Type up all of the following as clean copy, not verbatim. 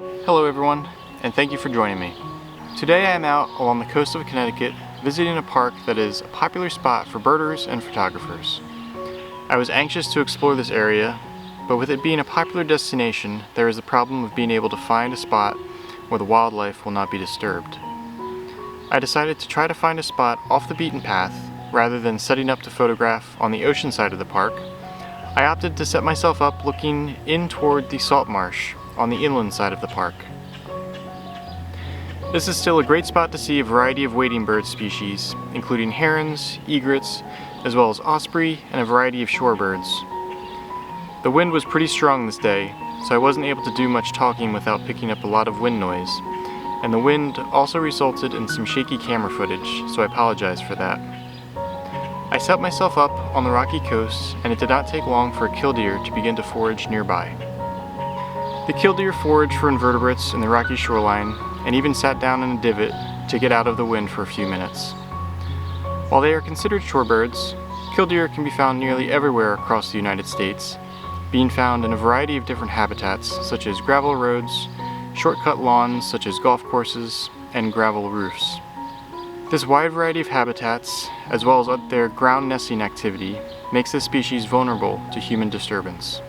Hello everyone, and thank you for joining me. Today I am out along the coast of Connecticut visiting a park that is a popular spot for birders and photographers. I was anxious to explore this area, but with it being a popular destination, there is the problem of being able to find a spot where the wildlife will not be disturbed. I decided to try to find a spot off the beaten path rather than setting up to photograph on the ocean side of the park. I opted to set myself up looking in toward the salt marsh on the inland side of the park. This is still a great spot to see a variety of wading bird species, including herons, egrets, as well as osprey and a variety of shorebirds. The wind was pretty strong this day, so I wasn't able to do much talking without picking up a lot of wind noise, and the wind also resulted in some shaky camera footage, so I apologize for that. I set myself up on the rocky coast, and it did not take long for a killdeer to begin to forage nearby. The killdeer forage for invertebrates in the rocky shoreline and even sat down in a divot to get out of the wind for a few minutes. While they are considered shorebirds, killdeer can be found nearly everywhere across the United States, being found in a variety of different habitats such as gravel roads, shortcut lawns such as golf courses, and gravel roofs. This wide variety of habitats, as well as their ground nesting activity, makes this species vulnerable to human disturbance.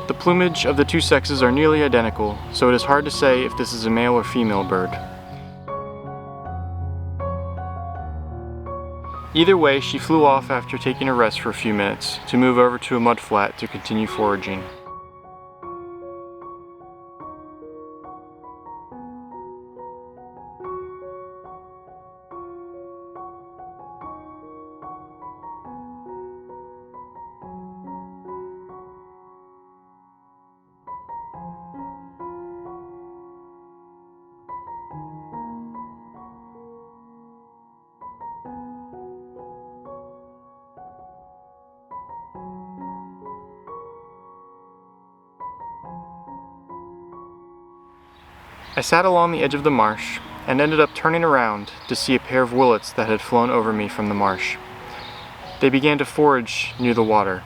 The plumage of the two sexes are nearly identical, so it is hard to say if this is a male or female bird. Either way, she flew off after taking a rest for a few minutes to move over to a mudflat to continue foraging. I sat along the edge of the marsh and ended up turning around to see a pair of willits that had flown over me from the marsh. They began to forage near the water.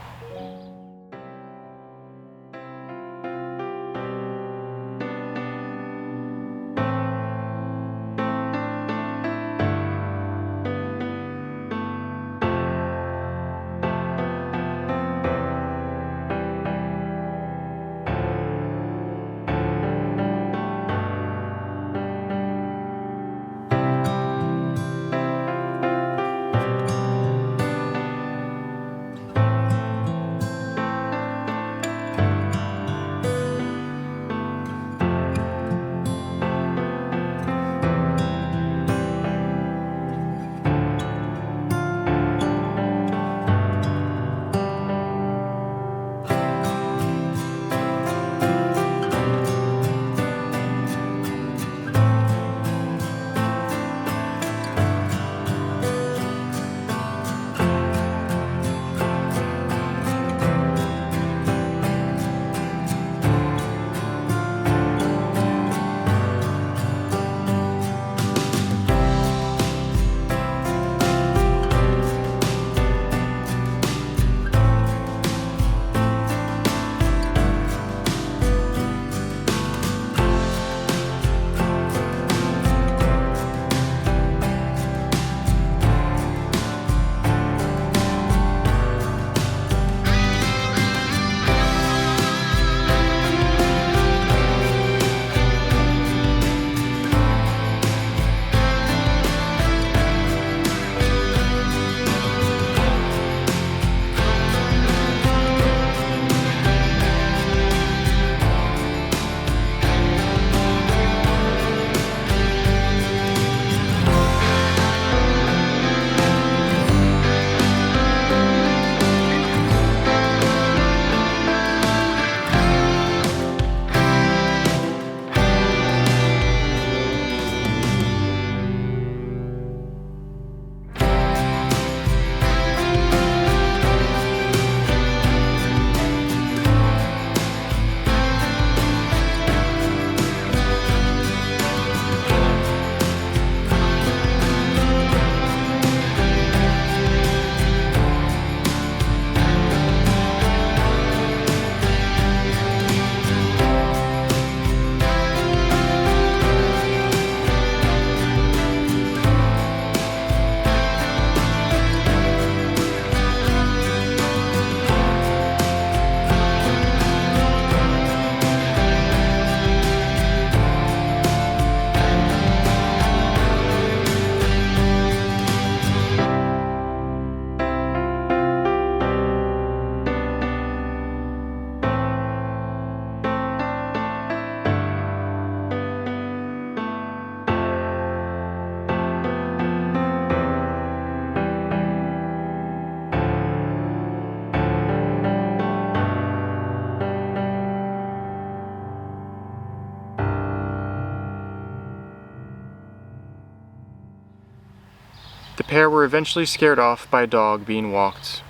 pair were eventually scared off by a dog being walked,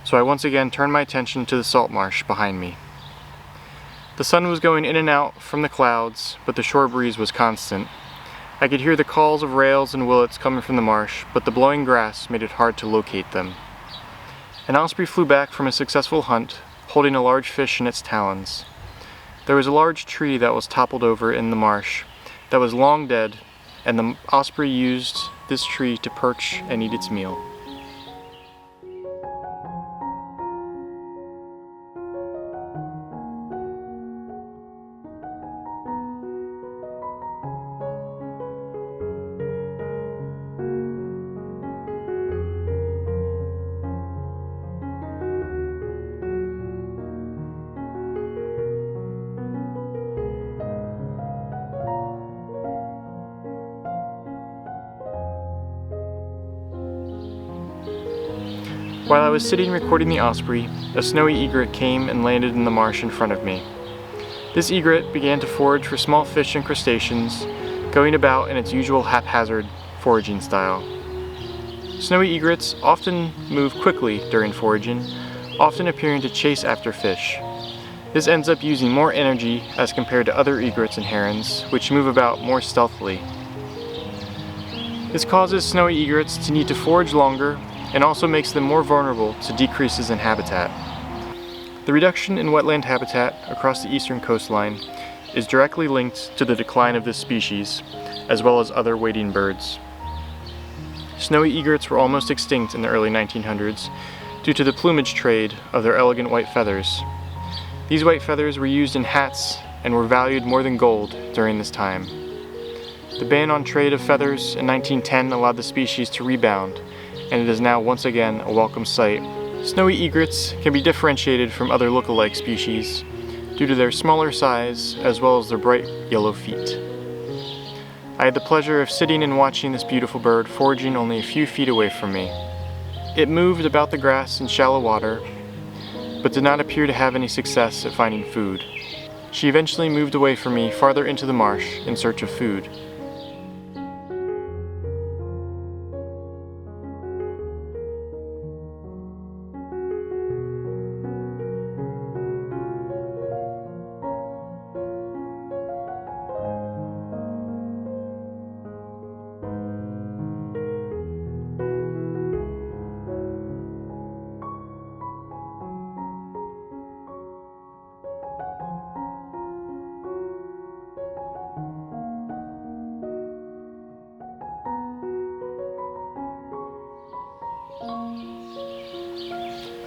so I once again turned my attention to the salt marsh behind me. The sun was going in and out from the clouds, but the shore breeze was constant. I could hear the calls of rails and willets coming from the marsh, but the blowing grass made it hard to locate them. An osprey flew back from a successful hunt, holding a large fish in its talons. There was a large tree that was toppled over in the marsh that was long dead, and the osprey used this tree to perch and eat its meal. While I was sitting recording the osprey, a snowy egret came and landed in the marsh in front of me. This egret began to forage for small fish and crustaceans, going about in its usual haphazard foraging style. Snowy egrets often move quickly during foraging, often appearing to chase after fish. This ends up using more energy as compared to other egrets and herons, which move about more stealthily. This causes snowy egrets to need to forage longer and also makes them more vulnerable to decreases in habitat. The reduction in wetland habitat across the eastern coastline is directly linked to the decline of this species, as well as other wading birds. Snowy egrets were almost extinct in the early 1900s due to the plumage trade of their elegant white feathers. These white feathers were used in hats and were valued more than gold during this time. The ban on trade of feathers in 1910 allowed the species to rebound, and it is now once again a welcome sight. Snowy egrets can be differentiated from other look-alike species due to their smaller size as well as their bright yellow feet. I had the pleasure of sitting and watching this beautiful bird foraging only a few feet away from me. It moved about the grass in shallow water, but did not appear to have any success at finding food. She eventually moved away from me farther into the marsh in search of food.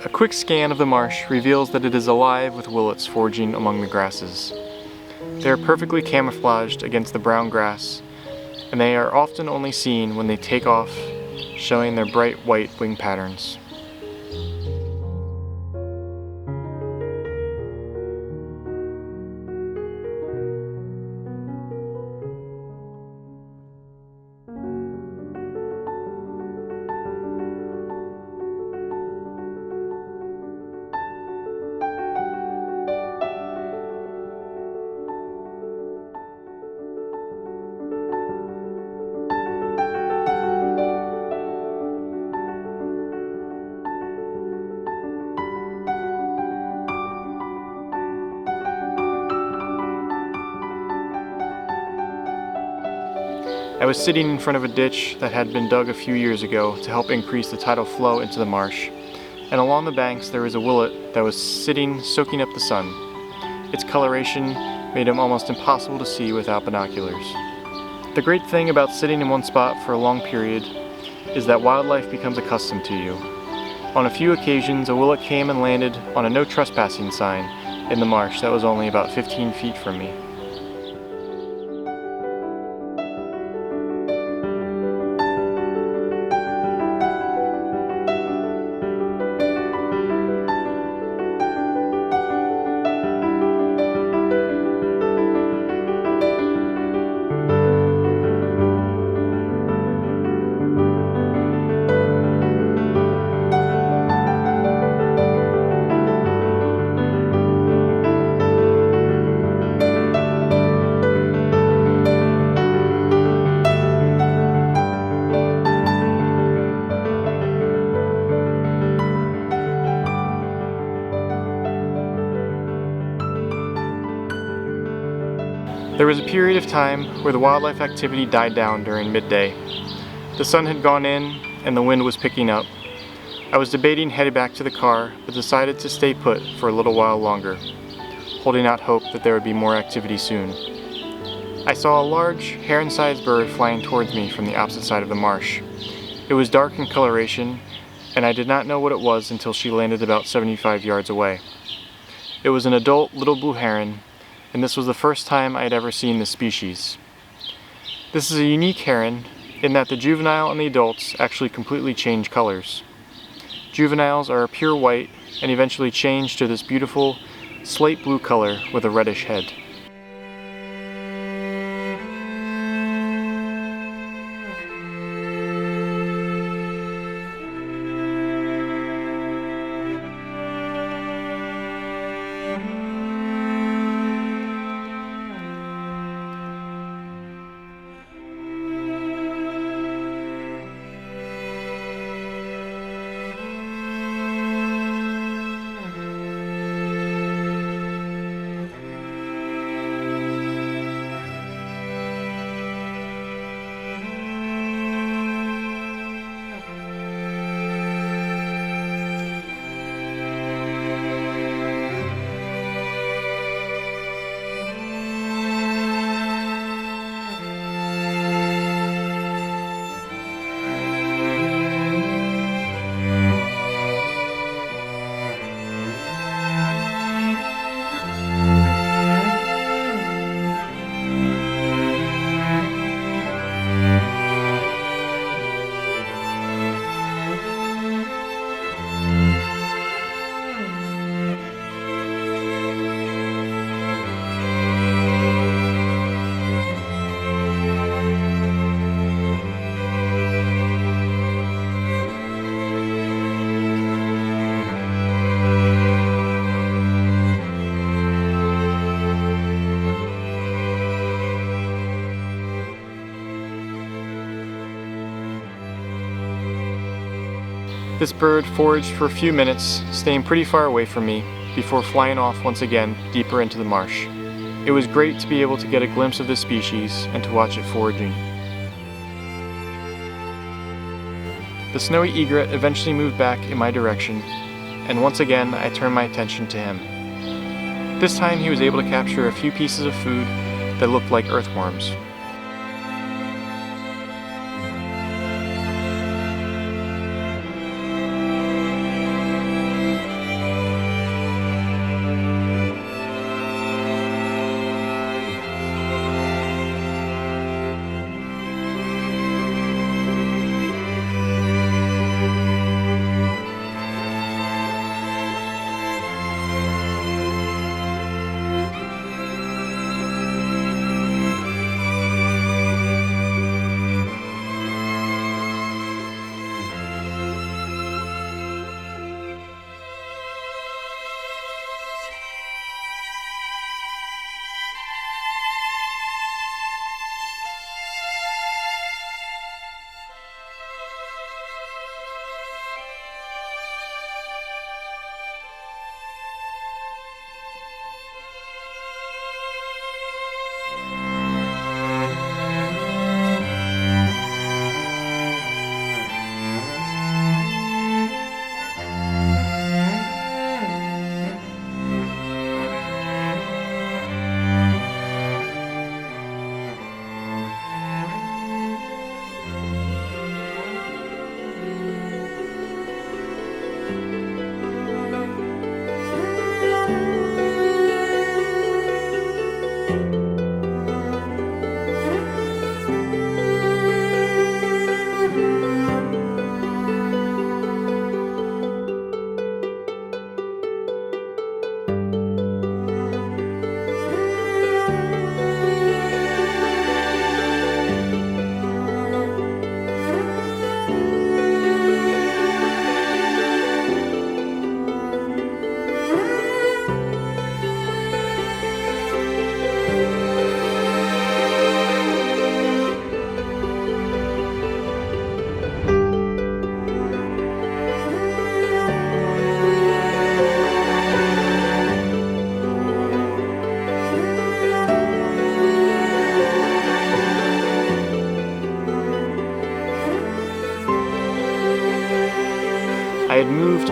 A quick scan of the marsh reveals that it is alive with willets foraging among the grasses. They are perfectly camouflaged against the brown grass, and they are often only seen when they take off, showing their bright white wing patterns. I was sitting in front of a ditch that had been dug a few years ago to help increase the tidal flow into the marsh, and along the banks there was a willet that was sitting soaking up the sun. Its coloration made him almost impossible to see without binoculars. The great thing about sitting in one spot for a long period is that wildlife becomes accustomed to you. On a few occasions, a willet came and landed on a no trespassing sign in the marsh that was only about 15 feet from me. There was a period of time where the wildlife activity died down during midday. The sun had gone in and the wind was picking up. I was debating heading back to the car, but decided to stay put for a little while longer, holding out hope that there would be more activity soon. I saw a large, heron-sized bird flying towards me from the opposite side of the marsh. It was dark in coloration, and I did not know what it was until she landed about 75 yards away. It was an adult little blue heron, and this was the first time I had ever seen this species. This is a unique heron in that the juvenile and the adults actually completely change colors. Juveniles are a pure white and eventually change to this beautiful slate blue color with a reddish head. This bird foraged for a few minutes, staying pretty far away from me, before flying off once again deeper into the marsh. It was great to be able to get a glimpse of this species and to watch it foraging. The snowy egret eventually moved back in my direction, and once again I turned my attention to him. This time he was able to capture a few pieces of food that looked like earthworms.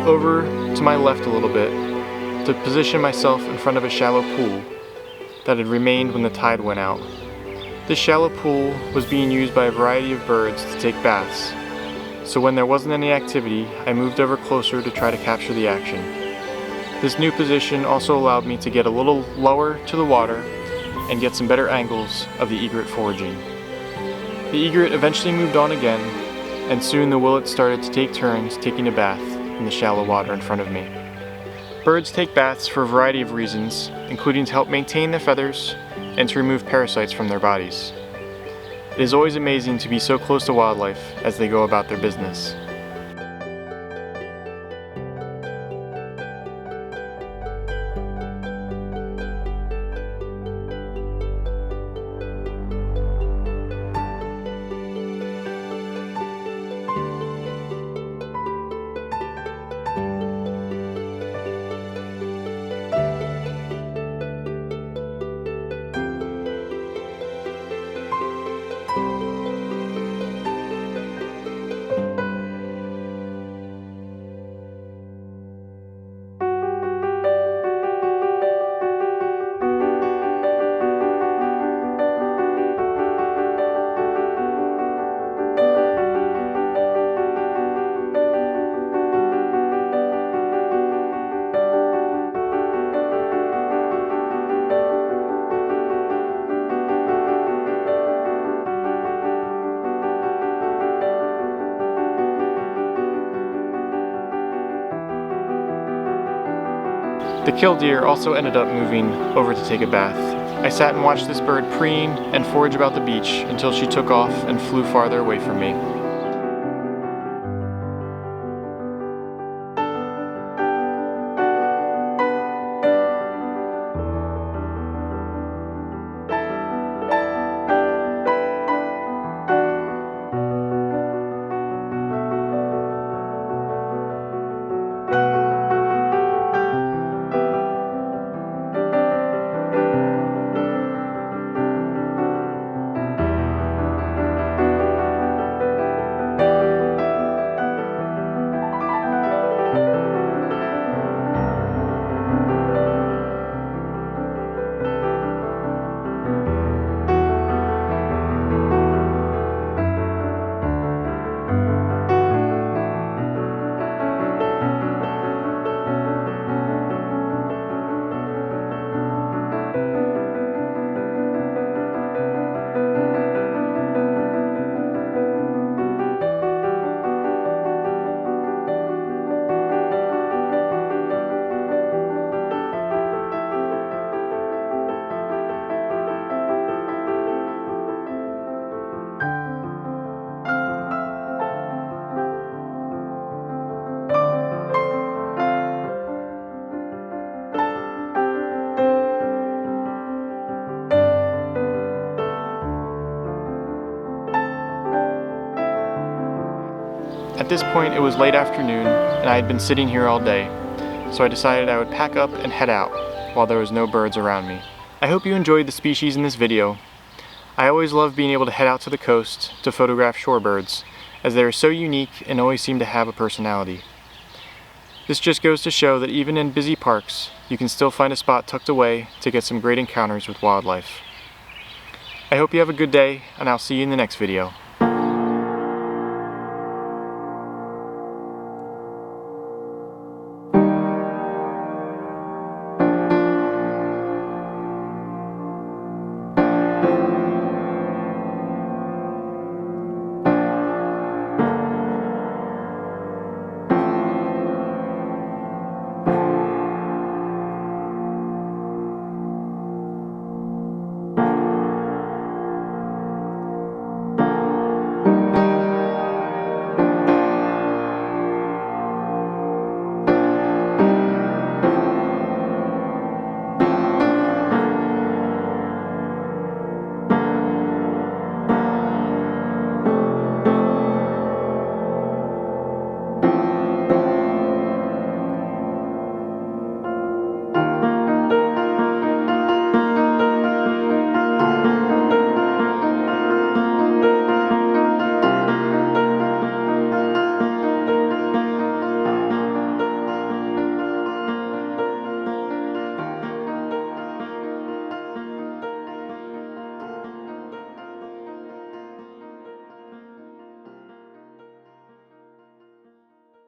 over to my left a little bit to position myself in front of a shallow pool that had remained when the tide went out. This shallow pool was being used by a variety of birds to take baths, so when there wasn't any activity, I moved over closer to try to capture the action. This new position also allowed me to get a little lower to the water and get some better angles of the egret foraging. The egret eventually moved on again, and soon the willets started to take turns taking a bath in the shallow water in front of me. Birds take baths for a variety of reasons, including to help maintain their feathers and to remove parasites from their bodies. It is always amazing to be so close to wildlife as they go about their business. The killdeer also ended up moving over to take a bath. I sat and watched this bird preen and forage about the beach until she took off and flew farther away from me. At this point it was late afternoon and I had been sitting here all day, so I decided I would pack up and head out while there was no birds around me. I hope you enjoyed the species in this video. I always love being able to head out to the coast to photograph shorebirds, as they are so unique and always seem to have a personality. This just goes to show that even in busy parks, you can still find a spot tucked away to get some great encounters with wildlife. I hope you have a good day, and I'll see you in the next video.